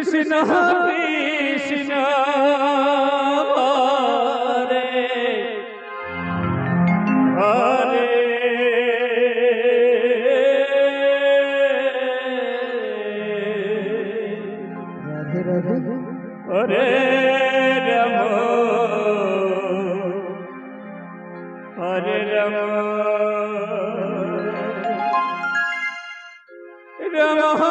কৃষ্ণ কৃষ্ণ হরে হরে রাম হরে রাম রাম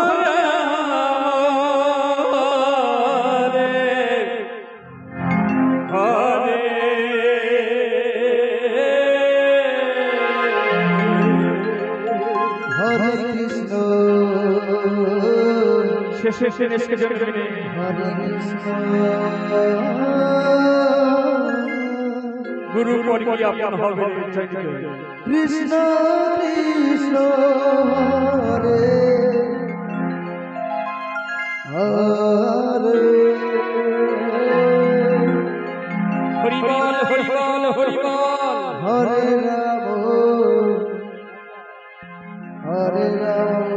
শেষে দেশকে জন্মে গুরু পর কি আপন হবে কৃষ্ণ কৃষ্ণ হরে হরে হরি বল হরি বল হরি বল হরে রাম হরে রাম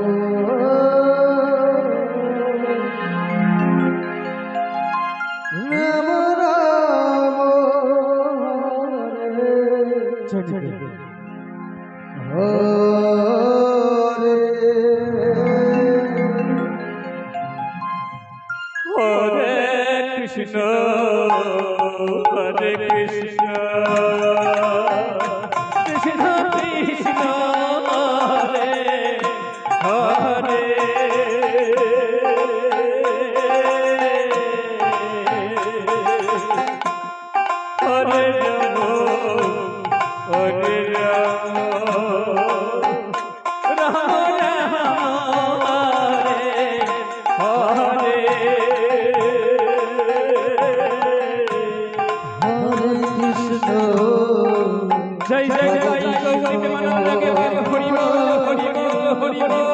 রাম রাম হরে হরে কৃষ্ণ হরে কৃষ্ণ কৃষ্ণ কৃষ্ণ হরে হরে হরে রাম হরে রাম রাম রাম হরে হরে কৃষ্ণ জয় জয় জয় গৌরী মানব লাগে হরি বল হরি বল হরি বল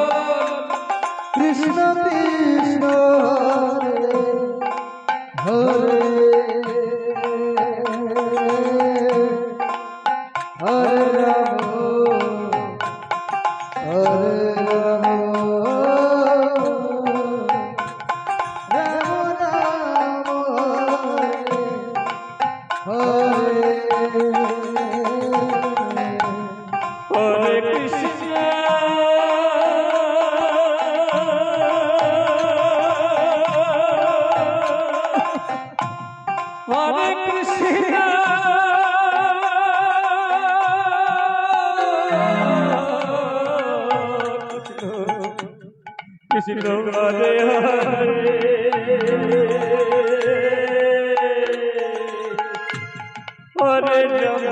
কৃষ্ণ কৃষ্ণ হরে হরে রাম হরে রাম রাম রাম হরে হরে কৃষ্ণ হরে কৃষ্ণ কৃষ্ণ হরে হরে হরে রাম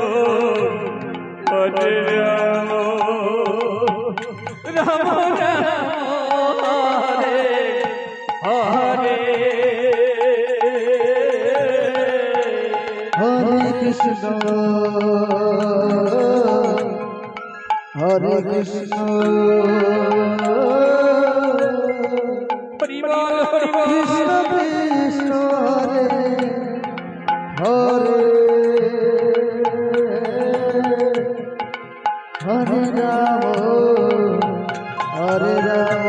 হরে রাম রাম রাম হরে হরে হরে কৃষ্ণ হরে কৃষ্ণ হরি বল হরি বল কৃষ্ণ কৃষ্ণ হরে হরে হরে রাম হরে রাম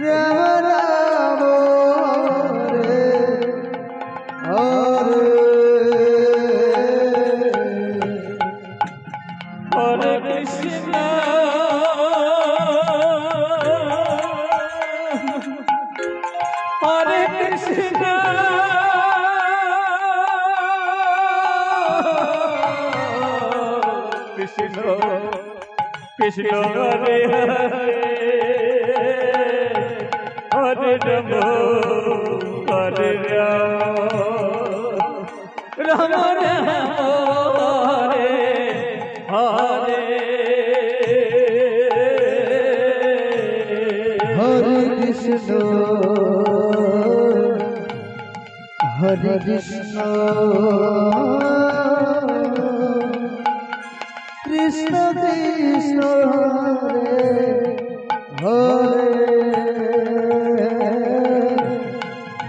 রাম রাম হরে হরে হরে কৃষ্ণ হরে কৃষ্ণ কৃষ্ণ কৃষ্ণ হরে হরে হরে রাম হরে রাম রাম রাম হরে হরে হরে কৃষ্ণ হরে কৃষ্ণ কৃষ্ণ কৃষ্ণ হরে হরে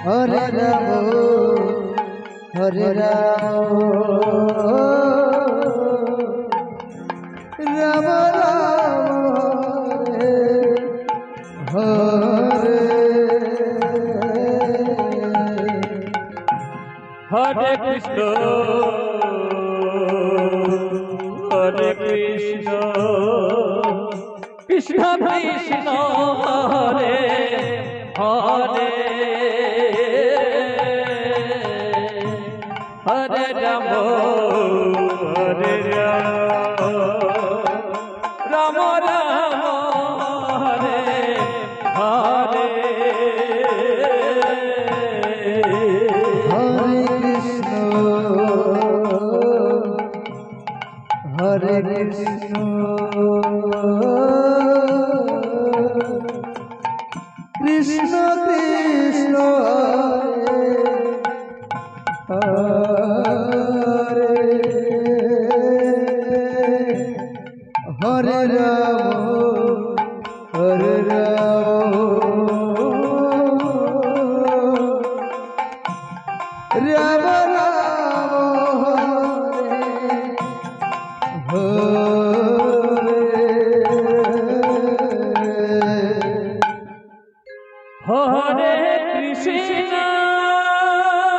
হরে রাম হরে রাম রাম রাম কৃষ্ণ হরে কৃষ্ণ কৃষ্ণ কৃষ্ণ হরে হরে হরে রাম হরে রাম রাম রাম হরে হরে হরে কৃষ্ণ হরে কৃষ্ণ কৃষ্ণ কৃষ্ণ হরে হরে হরে রাম রাম রাম হরে হরে কৃষ্ণ